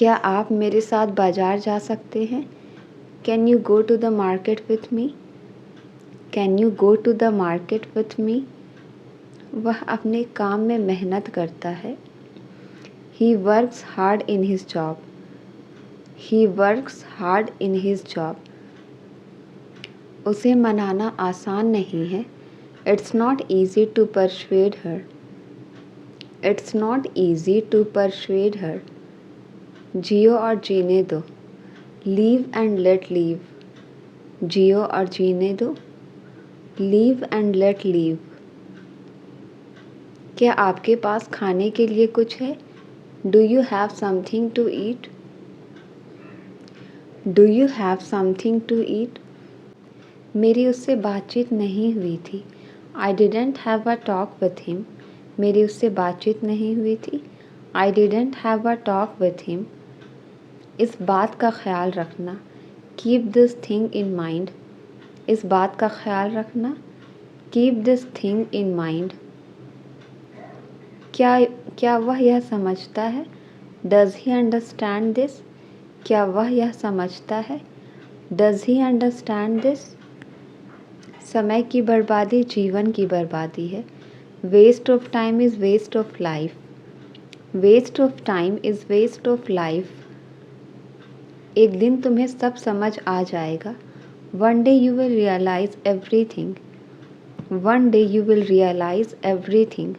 क्या आप मेरे साथ बाज़ार जा सकते हैं? Can you go to the market with me? Can you go to the market with me? वह अपने काम में मेहनत करता है। He works hard in his job. He works hard in his job. उसे मनाना आसान नहीं है। It's not easy to persuade her. It's not easy to persuade her. जियो और जीने दो। Live and let live. जियो और जीने दो। Live and let leave. क्या आपके पास खाने के लिए कुछ है? Do you have something to eat? Do you have something to eat? मेरी उससे बातचीत नहीं हुई थी। I didn't have a talk with him. मेरी उससे बातचीत नहीं हुई थी। I didn't have a talk with him. इस बात का ख्याल रखना। Keep this thing in mind. इस बात का ख्याल रखना। Keep this thing in mind. क्या वह यह समझता है? Does he understand this? क्या वह यह समझता है? Does he understand this? समय की बर्बादी जीवन की बर्बादी है। Waste of time is waste of life. Waste of time is waste of life. एक दिन तुम्हें सब समझ आ जाएगा। One day you will realise everything. One day you will realise everything.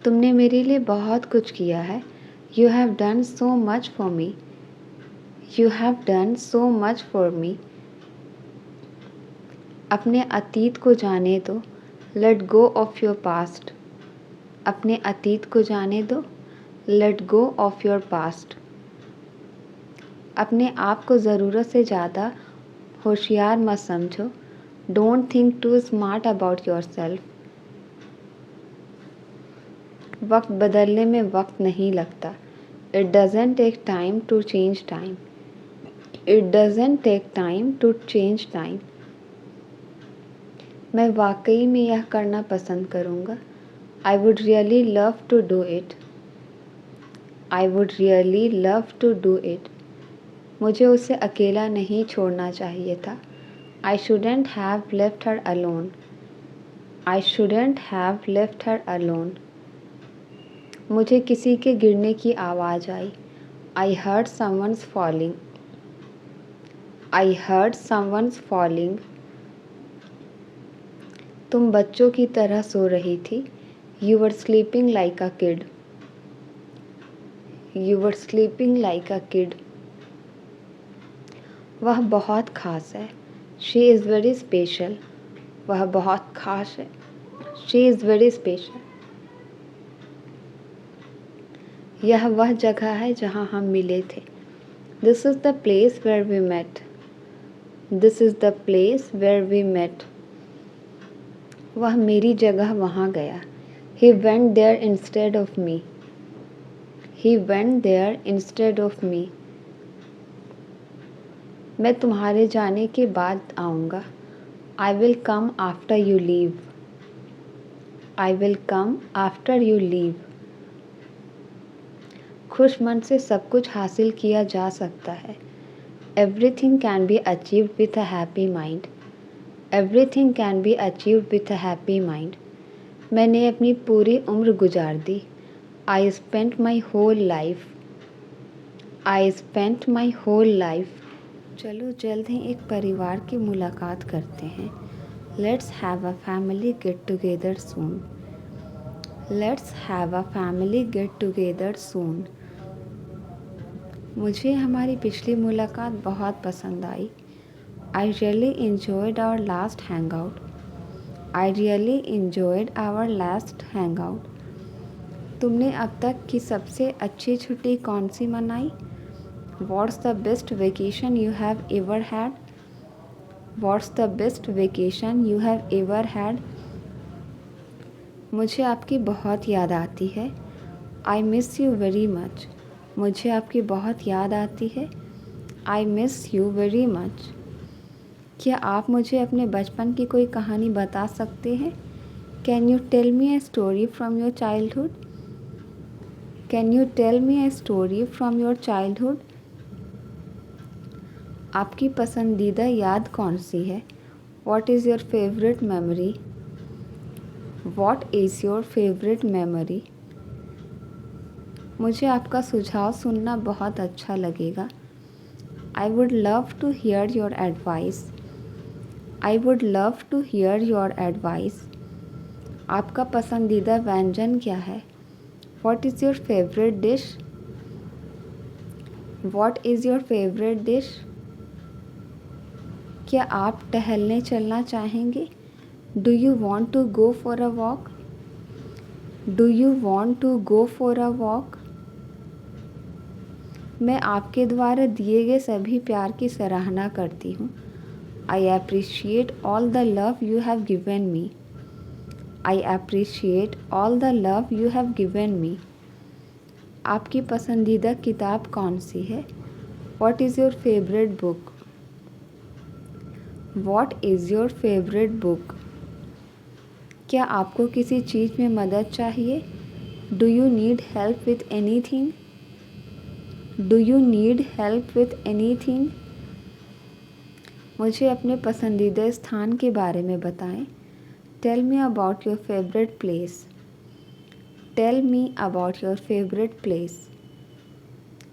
तुमने मेरे लिए बहुत कुछ किया है। You have done so much for me. You have done so much for me. अपने अतीत को जाने दो। Let go of your past. अपने अतीत को जाने दो। Let go of your past. अपने आप को ज़रूरत से ज़्यादा होशियार मत समझो। Don't think too smart about your self. वक्त बदलने में वक्त नहीं लगता। It doesn't take time to change time. It doesn't take time to change time. मैं वाकई में यह करना पसंद करूँगा। आई would really love to do it. I would really love to do it. मुझे उसे अकेला नहीं छोड़ना चाहिए था। I shouldn't have left her alone. I shouldn't have left her alone. मुझे किसी के गिरने की आवाज़ आई। I heard someone's falling. I heard someone's falling. तुम बच्चों की तरह सो रही थी। You were sleeping like a kid. You were sleeping like a kid. वह बहुत ख़ास है। She is very special. वह बहुत ख़ास है। She is very special. यह वह जगह है जहाँ हम मिले थे। This is the place where we met. This is the place where we met. वह मेरी जगह वहाँ गया। He went there instead of me. He went there instead of me. मैं तुम्हारे जाने के बाद आऊँगा। I will come after you leave. I will come after you leave. खुश मन से सब कुछ हासिल किया जा सकता है। Everything can be achieved with a happy mind. Everything can be achieved with a happy mind. मैंने अपनी पूरी उम्र गुजार दी। I spent my whole life. I spent my whole life. चलो जल्द ही एक परिवार की मुलाकात करते हैं। Let's have a family get together soon. Let's have a family get together soon. मुझे हमारी पिछली मुलाकात बहुत पसंद आई। I really enjoyed our last hang out. I really enjoyed our last hang out. तुमने अब तक की सबसे अच्छी छुट्टी कौन सी मनाई? What's the best vacation you have ever had? What's the best vacation you have ever had? मुझे आपकी बहुत याद आती है। I miss you very much. मुझे आपकी बहुत याद आती है। I miss you very much. क्या आप मुझे अपने बचपन की कोई कहानी बता सकते हैं? Can you tell me a story from your childhood? Can you tell me a story from your childhood? आपकी पसंदीदा याद कौन सी है? What is your favourite memory? What is your favourite memory? मुझे आपका सुझाव सुनना बहुत अच्छा लगेगा। I would love to hear your advice. I would love to hear your advice. आपका पसंदीदा व्यंजन क्या है? What is your favourite dish? What is your favourite dish? क्या आप टहलने चलना चाहेंगे? Do you want to go for a walk? Do you want to go for a walk? मैं आपके द्वारा दिए गए सभी प्यार की सराहना करती हूँ। I appreciate all the love you have given me. I appreciate all the love you have given me. आपकी पसंदीदा किताब कौन सी है? What is your favourite book? What is your favourite book? क्या आपको किसी चीज़ में मदद चाहिए? Do you need help with anything? Do you need help with anything? मुझे अपने पसंदीदा स्थान के बारे में बताएं। Tell me about your favourite place. Tell me about your favourite place.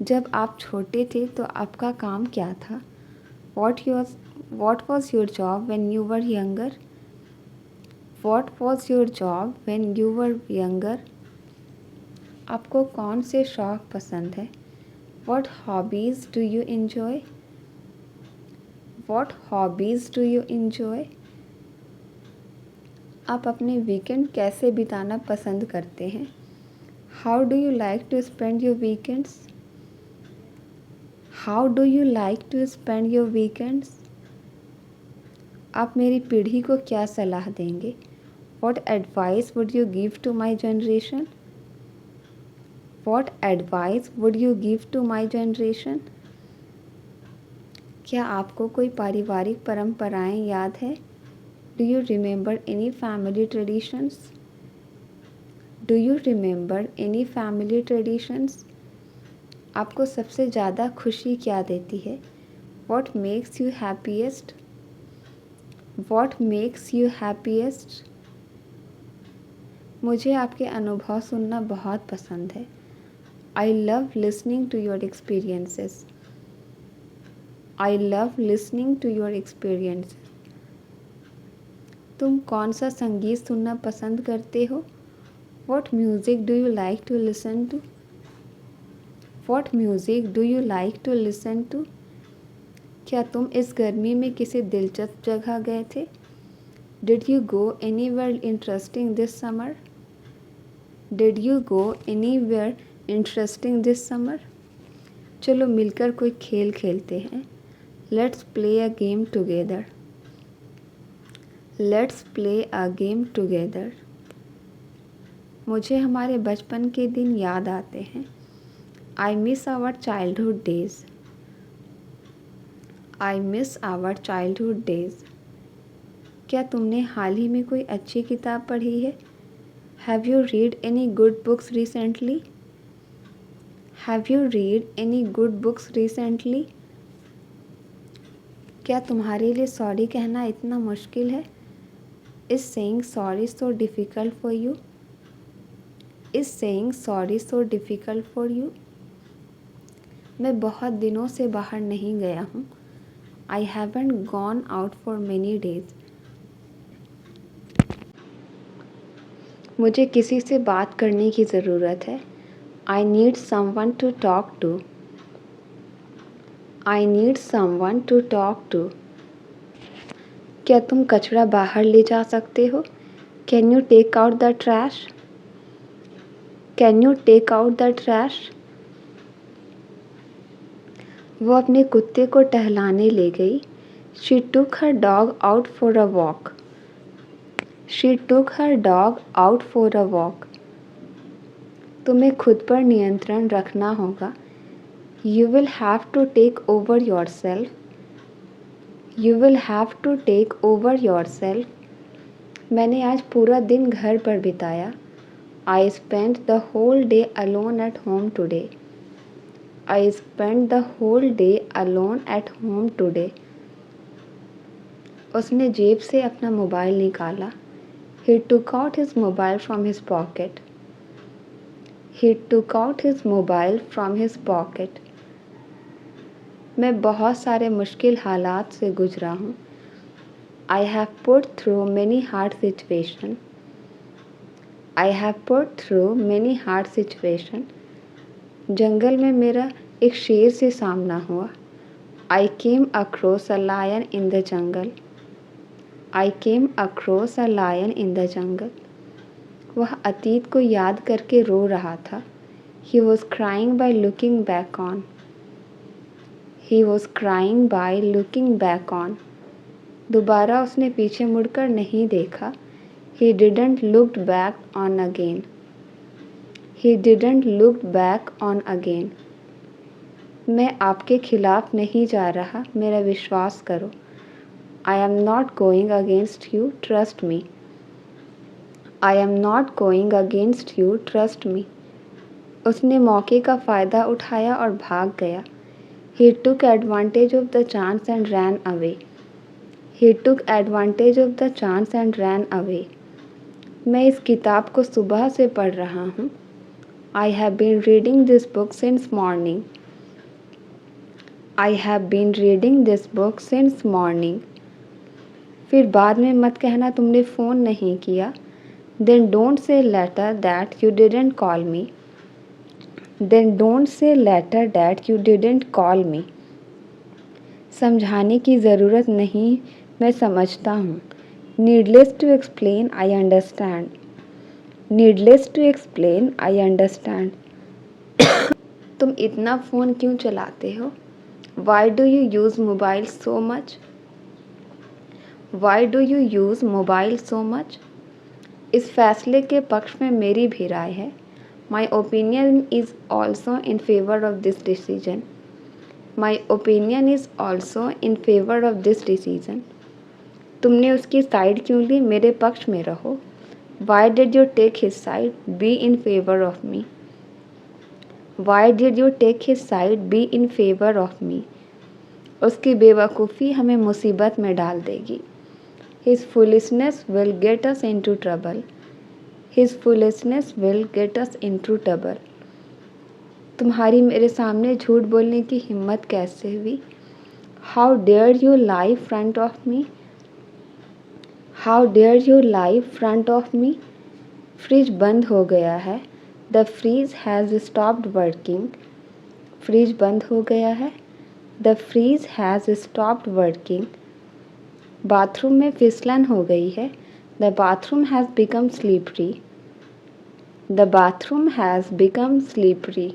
जब आप छोटे थे तो आपका काम क्या था? What was your job when you were younger? What was your job when you were younger? आपको कौन से शौक़ पसंद है? What hobbies do you enjoy? What hobbies do you enjoy? आप अपने वीकेंड कैसे बिताना पसंद करते हैं? How do you like to spend your weekends? How do you like to spend your weekends? आप मेरी पीढ़ी को क्या सलाह देंगे? What advice would you give to my generation? What advice would you give to my generation? क्या आपको कोई पारिवारिक परंपराएं याद है? Do you remember any family traditions? Do you remember any family traditions? आपको सबसे ज़्यादा खुशी क्या देती है? What makes you happiest? What makes you happiest? मुझे आपके अनुभव सुनना बहुत पसंद है। I love listening to your experiences. I love listening to your experiences. तुम कौन सा संगीत सुनना पसंद करते हो? What music do you like to listen to? What music do you like to listen to? क्या तुम इस गर्मी में किसी दिलचस्प जगह गए थे? Did you go anywhere interesting this summer? Did you go anywhere interesting this summer? चलो मिलकर कोई खेल खेलते हैं। Let's play a game together. Let's play a game together. मुझे हमारे बचपन के दिन याद आते हैं। I miss our childhood days. I miss our childhood days. क्या तुमने हाल ही में कोई अच्छी किताब पढ़ी है? Have you read any good books recently? Have you read any good books recently? क्या तुम्हारे लिए सॉरी कहना इतना मुश्किल है? Is saying sorry so difficult for you? Is saying sorry so difficult for you? मैं बहुत दिनों से बाहर नहीं गया हूँ। I haven't gone out for many days. मुझे किसी से बात करने की ज़रूरत है। I need someone to talk to. I need someone to talk to. क्या तुम कचरा बाहर ले जा सकते हो? Can you take out the trash? Can you take out the trash? वो अपने कुत्ते को टहलाने ले गई। She took her dog out for a walk. She took her dog out for a walk. तुम्हें खुद पर नियंत्रण रखना होगा। You will have to take over yourself. You will have to take over yourself. मैंने आज पूरा दिन घर पर बिताया। I spent the whole day alone at home today. I spent the whole day alone at home today. उसने जेब से अपना मोबाइल निकाला. He took out his mobile from his pocket. He took out his mobile from his pocket. मैं बहुत सारे मुश्किल हालात से गुजरा हूँ. I have put through many hard situations. I have put through many hard situations. जंगल में मेरा एक शेर से सामना हुआ. I came across a lion in the jungle. I came across a lion in the jungle. वह अतीत को याद करके रो रहा था. He was crying by looking back on. He was crying by looking back on. दोबारा उसने पीछे मुड़कर नहीं देखा. He didn't look back on again. He didn't look back on again. मैं आपके खिलाफ नहीं जा रहा, मेरा विश्वास करो. I am not going against you, trust me. I am not going against you, trust me. उसने मौके का फ़ायदा उठाया और भाग गया. He took advantage of the chance and ran away. He took advantage of the chance and ran away. मैं इस किताब को सुबह से पढ़ रहा हूँ. I have been reading this book since morning. I have been reading this book since morning. फिर बाद में मत कहना तुमने फ़ोन नहीं किया. Then don't say later that you didn't call me. Then don't say later that you didn't call me. समझाने की ज़रूरत नहीं, मैं समझता हूँ. Needless to explain, I understand. Needless to explain, I understand. तुम इतना फ़ोन क्यों चलाते हो? Why do you use mobile so much? Why do you use mobile so much? इस फैसले के पक्ष में मेरी भी राय है. My opinion is also in favor of this decision. My opinion is also in favor of this decision. तुमने उसकी साइड क्यों ली? मेरे पक्ष में रहो. Why did you take his side? Be in favor of me. Why did you take his side? Be in favor of me. उसकी बेवकूफ़ी हमें मुसीबत में डाल देगी. His foolishness will get us into trouble. His foolishness will get us into trouble. तुम्हारी मेरे सामने झूठ बोलने की हिम्मत कैसे हुई? How dare you lie front of me? How dare you lie front of me? Fridge बंद हो गया है. The freeze has stopped working. Fridge बंद हो गया है. The freeze has stopped working. Bathroom में फिसलन हो गई है. The bathroom has become slippery. The bathroom has become slippery.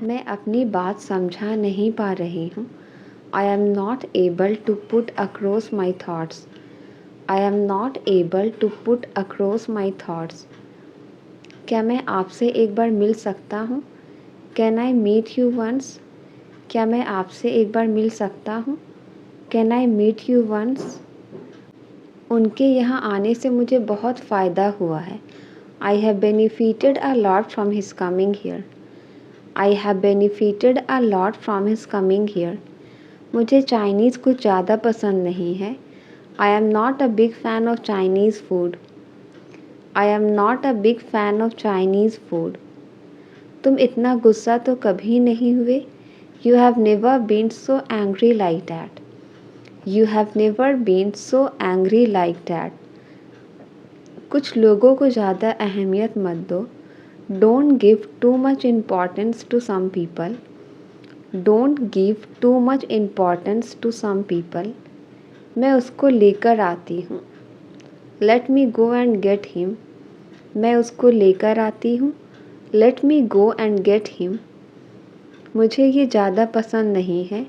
मैं अपनी बात समझा नहीं पा रही हूँ. I am not able to put across my thoughts. I am not able to put across my thoughts. क्या मैं आपसे एक बार मिल सकता हूँ? Can I meet you once? क्या मैं आपसे एक बार मिल सकता हूँ? Can I meet you once? उनके यहाँ आने से मुझे बहुत फ़ायदा हुआ है. I have benefited a lot from his coming here. I have benefited a lot from his coming here. मुझे चाइनीज़ कुछ ज़्यादा पसंद नहीं है. I am not a big fan of Chinese food. I am not a big fan of Chinese food. तुम इतना गुस्सा तो कभी नहीं हुए. You have never been so angry like that. You have never been so angry like that. कुछ लोगों को ज़्यादा अहमियत मत दो. Don't give too much importance to some people. Don't give too much importance to some people. मैं उसको लेकर आती हूँ. Let me go and get him. मैं उसको लेकर आती हूँ. Let me go and get him. मुझे ये ज़्यादा पसंद नहीं है.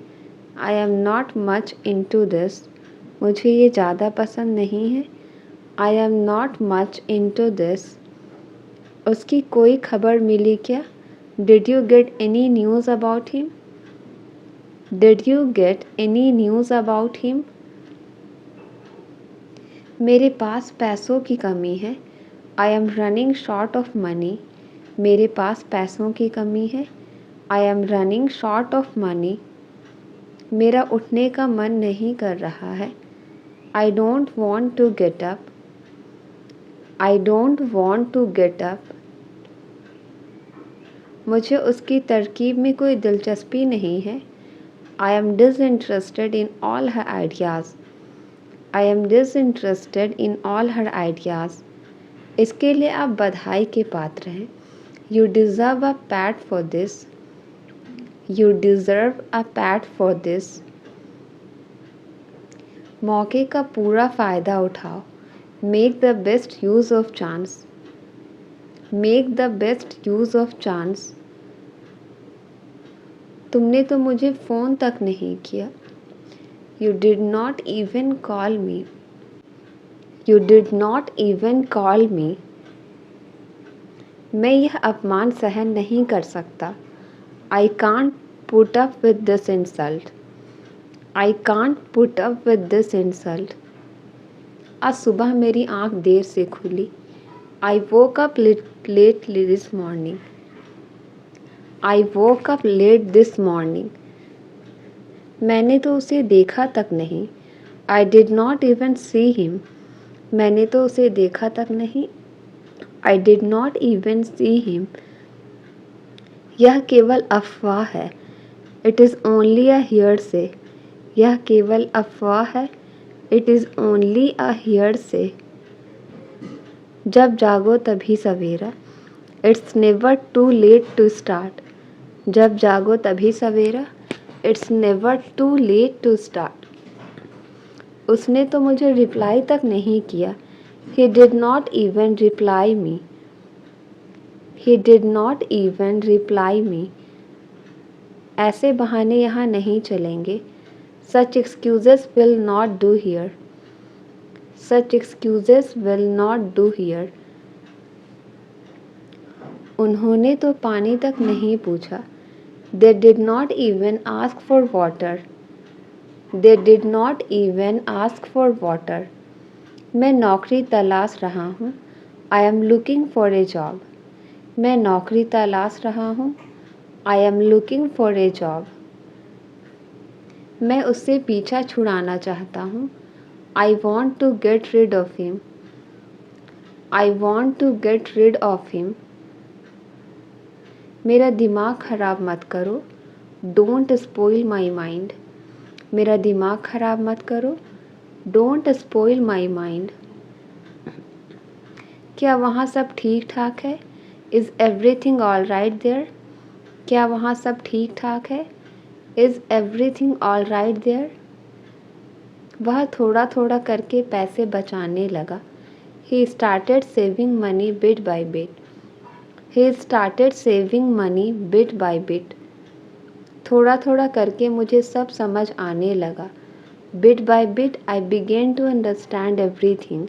I am not much into this. मुझे ये ज़्यादा पसंद नहीं है. I am not much into this. उसकी कोई खबर मिली क्या? Did you get any news about him? Did you get any news about him? मेरे पास पैसों की कमी है. I am running short of money, मेरे पास पैसों की कमी है। I am running short of money, मेरा उठने का मन नहीं कर रहा है। I don't want to get up, I don't want to get up, मुझे उसकी तरकीब में कोई दिलचस्पी नहीं है। I am disinterested in all her ideas, I am disinterested in all her ideas, इसके लिए आप बधाई के पात्र हैं। You deserve a PAT for this, you deserve a PAT for this, मौके का पूरा फ़ायदा उठाओ। Make the best use of chance, make the best use of chance, तुमने तो मुझे फ़ोन तक नहीं किया। You did not even call me, you did not even call मी, मैं यह अपमान सहन नहीं कर सकता। I can't put up with this insult, I can't put up with this insult, आज सुबह मेरी आँख देर से खुली। I woke up late this morning, I woke up late this morning, मैंने तो उसे देखा तक नहीं। I did not even see him, मैंने तो उसे देखा तक नहीं। I did not even see him, यह केवल अफवाह है। It is only a hearsay, यह केवल अफवाह है। It is only a hearsay, जब जागो तभी सवेरा। It's never too late to start, जब जागो तभी सवेरा। It's never too late to start, उसने तो मुझे रिप्लाई तक नहीं किया। He did not even reply me, he did not even reply me, ऐसे बहाने यहाँ नहीं चलेंगे। Such excuses will not do here, such excuses will not do here, उन्होंने तो पानी तक नहीं पूछा। They did not even ask for water, they did not even ask for water, मैं नौकरी तलाश रहा हूँ। I am looking for a job, मैं नौकरी तलाश रहा हूँ। I am looking for a job, मैं उससे पीछा छुड़ाना चाहता हूँ। I want to get rid of him, I want to get rid of him, मेरा दिमाग ख़राब मत करो। डोंट स्पॉइल माई माइंड, मेरा दिमाग ख़राब मत करो। डोंट स्पॉइल माई माइंड, क्या वहाँ सब ठीक ठाक है? Is everything all right there, क्या वहाँ सब ठीक ठाक है? Is everything all right there, वह थोड़ा थोड़ा करके पैसे बचाने लगा। He started saving money bit by bit, he started saving money bit by bit, थोड़ा थोड़ा करके मुझे सब समझ आने लगा। Bit by bit I began to understand everything,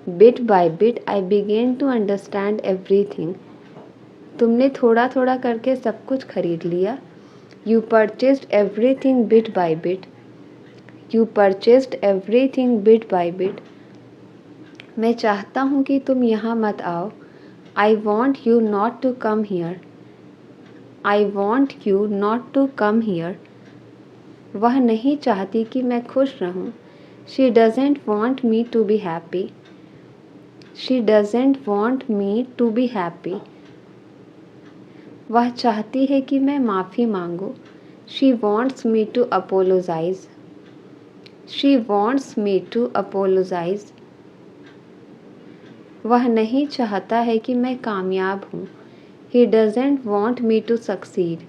bit by bit I began to understand everything, तुमने थोड़ा थोड़ा करके सब कुछ खरीद लिया। You purchased everything bit by bit, you purchased everything bit by bit, मैं चाहता हूँ कि तुम यहाँ मत आओ। I want you not to come here, I want you not to come here, वह नहीं चाहती कि मैं खुश रहूँ। She doesn't want me to be happy, she doesn't want me to be happy, वह चाहती है कि मैं माफ़ी मांगूँ। She wants me to apologise, she wants me to apologise, वह नहीं चाहता है कि मैं कामयाब हूँ। He doesn't want me to succeed,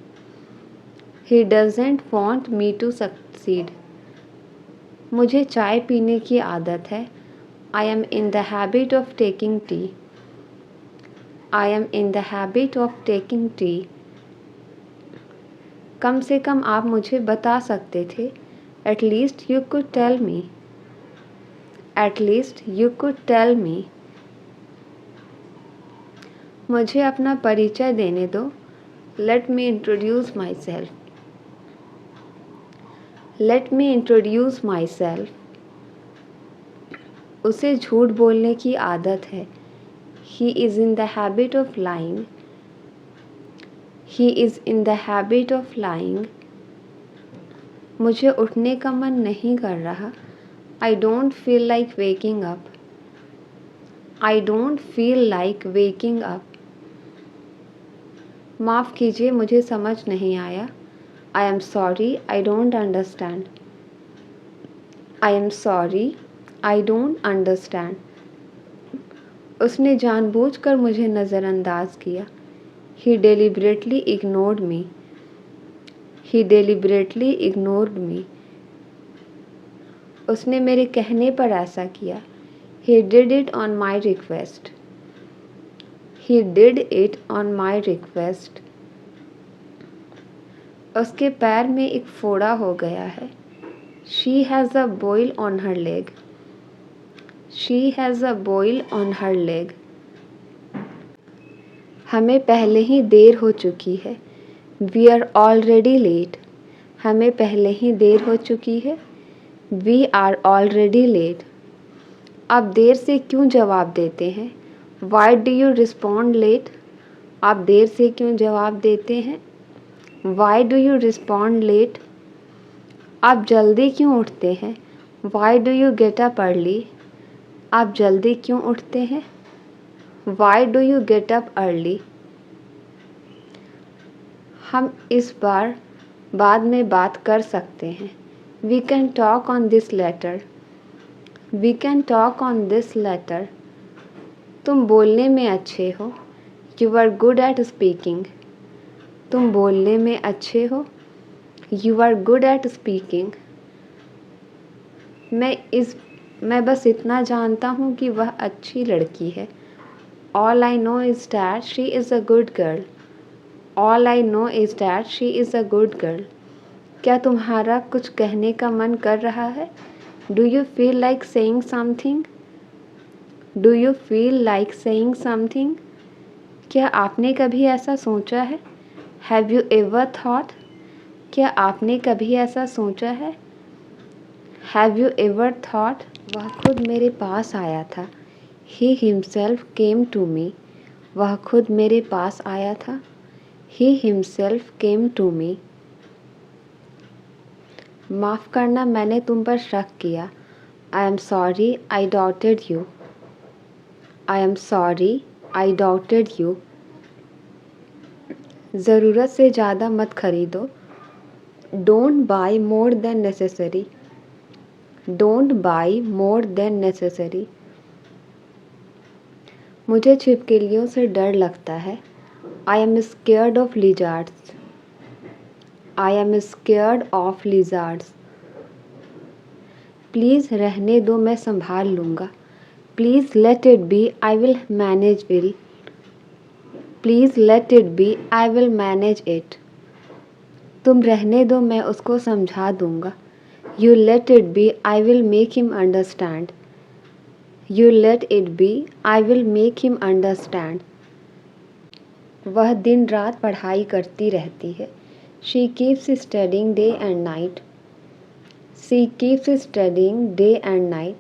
he doesn't want me to succeed, मुझे चाय पीने की आदत है। I am in the habit of taking tea, I am in the habit of taking tea, कम से कम आप मुझे बता सकते थे। At least you could tell me, at least you could tell me, मुझे अपना परिचय देने दो। Let me introduce my self, let me introduce my self, उसे झूठ बोलने की आदत है। He is in the habit of lying. He is in the habit of lying. मुझे उठने का मन नहीं कर रहा. I don't feel like waking up. I don't feel like waking up. माफ़ कीजिए, मुझे समझ नहीं आया. I am sorry, I don't understand. I am sorry, I don't understand. उसने जानबूझकर मुझे नज़रअंदाज किया. He deliberately ignored me. He deliberately ignored me. उसने मेरे कहने पर ऐसा किया. He did it on my request. He did it on my request. उसके पैर में एक फोड़ा हो गया है. She has a boil on her leg. She has a boil on her leg. हमें पहले ही देर हो चुकी है. We are already late. हमें पहले ही देर हो चुकी है. We are already late. आप देर से क्यों जवाब देते हैं? Why do you respond late? आप देर से क्यों जवाब देते हैं? Why do you respond late? आप जल्दी क्यों उठते हैं? Why do you get up early? आप जल्दी क्यों उठते हैं? Why do you get up early? हम इस बार बाद में बात कर सकते हैं. We can talk on this later. We can talk on this later. तुम बोलने में अच्छे हो. You are good at speaking. तुम बोलने में अच्छे हो. You are good at speaking. मैं बस इतना जानता हूँ कि वह अच्छी लड़की है. All I know is that she is a good girl. All I know is that she is a good girl. क्या तुम्हारा कुछ कहने का मन कर रहा है? Do you feel like saying something? Do you feel like saying something? क्या आपने कभी ऐसा सोचा है? Have you ever thought? क्या आपने कभी ऐसा सोचा है? Have you ever thought? वह खुद मेरे पास आया था. He himself came to me. वह खुद मेरे पास आया था. He himself came to me. माफ़ करना, मैंने तुम पर शक किया. I am sorry, I doubted you. I am sorry, I doubted you. ज़रूरत से ज़्यादा मत खरीदो. Don't buy more than necessary. Don't buy more than necessary. मुझे छिपकलियों से डर लगता है. I am scared of lizards. I am scared of lizards. Please रहने दो, मैं संभाल लूँगा. Please let it be, I will manage it. Please let it be, I will manage it. तुम रहने दो, मैं उसको समझा दूँगा. You let it be, I will make him understand. You let it be, I will make him understand. वह दिन रात पढ़ाई करती रहती है. She keeps studying day and night. She keeps studying day and night.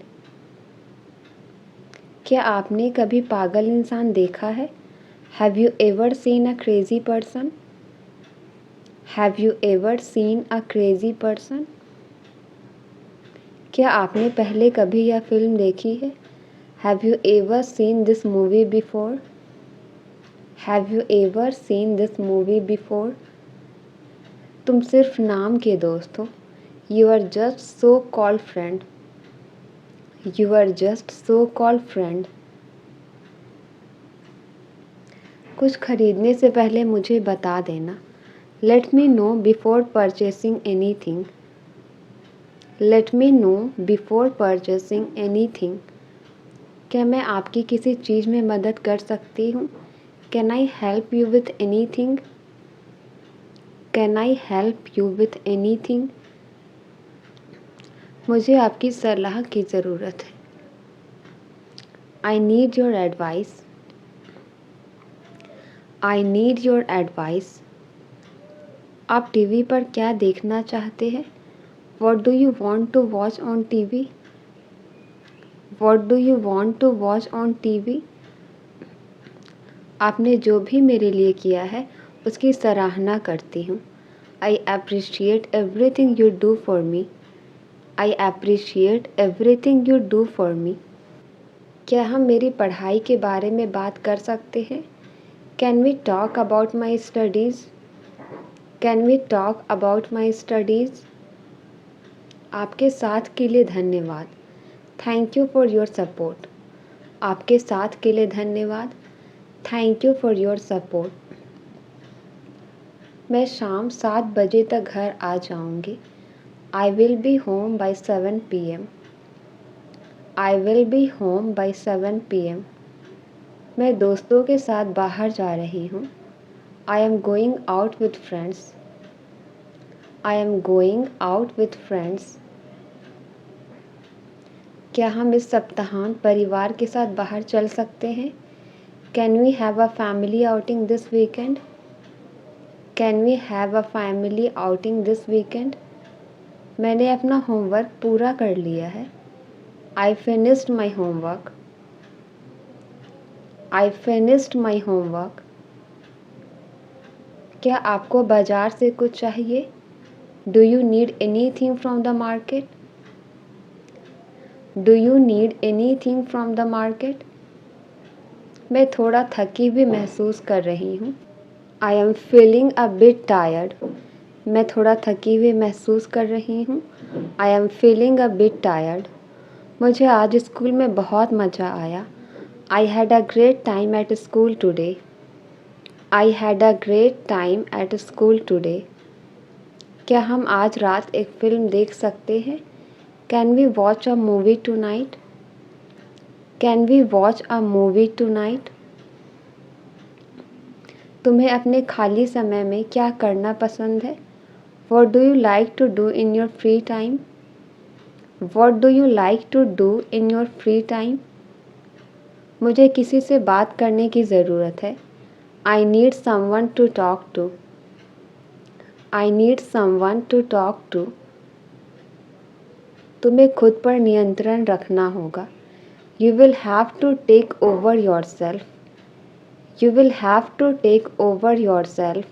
क्या आपने कभी पागल इंसान देखा है? Have you ever seen a crazy person? Have you ever seen a crazy person? क्या आपने पहले कभी यह फिल्म देखी है? Have you ever seen this movie before? Have you ever seen this movie before? तुम सिर्फ नाम के दोस्त हो. You are just so-called friend. You are just so-called friend. कुछ खरीदने से पहले मुझे बता देना. Let me know before purchasing anything. Let me know before purchasing anything. क्या मैं आपकी किसी चीज़ में मदद कर सकती हूँ? Can I help you with anything? Can I help you with anything? मुझे आपकी सलाह की ज़रूरत है. I need your advice. I need your advice. आप टीवी पर क्या देखना चाहते हैं? What do you want to watch on TV? What do you want to watch on TV? आपने जो भी मेरे लिए किया है उसकी सराहना करती हूँ। I appreciate everything you do for me. I appreciate everything you do for me. क्या हम मेरी पढ़ाई के बारे में बात कर सकते हैं? Can we talk about my studies? Can we talk about my studies? आपके साथ के लिए धन्यवाद। Thank you for your support. आपके साथ के लिए धन्यवाद। Thank you for your support. मैं शाम 7 बजे तक घर आ जाऊंगी। I will be home by 7 PM। I will be home by 7 PM। मैं दोस्तों के साथ बाहर जा रही हूँ। I am going out with friends. I am going out with friends. क्या हम इस सप्ताहांत परिवार के साथ बाहर चल सकते हैं? Can we have a family outing this weekend? Can we have a family outing this weekend? मैंने अपना होमवर्क पूरा कर लिया है। I finished my homework. I finished my homework. क्या आपको बाजार से कुछ चाहिए? Do you need anything from the market? Do you need anything from the market? मैं थोड़ा थकी भी महसूस कर रही हूँ। I am feeling a bit tired. मैं थोड़ा थकी हुई महसूस कर रही हूँ। I am feeling a bit tired. मुझे आज स्कूल में बहुत मज़ा आया। I had a great time at school today. I had a great time at school today. क्या हम आज रात एक फ़िल्म देख सकते हैं? Can we watch a movie tonight? Can we watch a movie tonight? तुम्हें अपने खाली समय में क्या करना पसंद है? What do you like to do in your free time? What do you like to do in your free time? मुझे किसी से बात करने की ज़रूरत है। I need someone to talk to. I need someone to talk to. तुम्हें खुद पर नियंत्रण रखना होगा। You will have to take over your self. You will have to take over your self.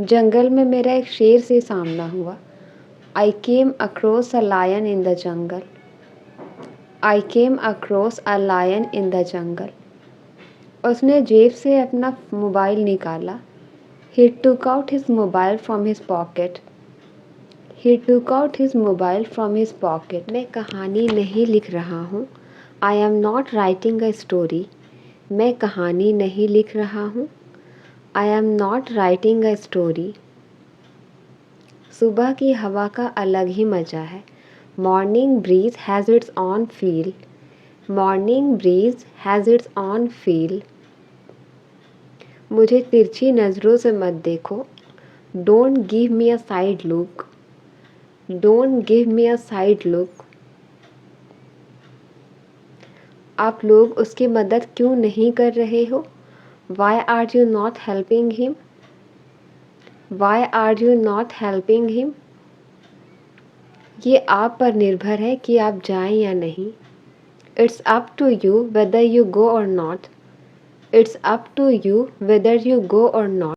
जंगल में मेरा एक शेर से सामना हुआ। I came across a lion in the jungle. I came across a lion in the jungle. उसने जेब से अपना मोबाइल निकाला। He took out his mobile from his pocket. He took out his mobile from his pocket. मैं कहानी नहीं लिख रहा हूँ। I am not writing a story. मैं कहानी नहीं लिख रहा हूँ। I am not writing a story. सुबह की हवा का अलग ही मज़ा है। Morning breeze has its own feel. Morning breeze has its own feel. मुझे तिरछी नज़रों से मत देखो। Don't give me a side look. Don't give me a side look. आप लोग उसकी मदद क्यों नहीं कर रहे हो? Why are you not helping him? Why are you not helping him? ये आप पर निर्भर है कि आप जाएं या नहीं। It's up to you whether you go or not. It's up to you whether you go or not.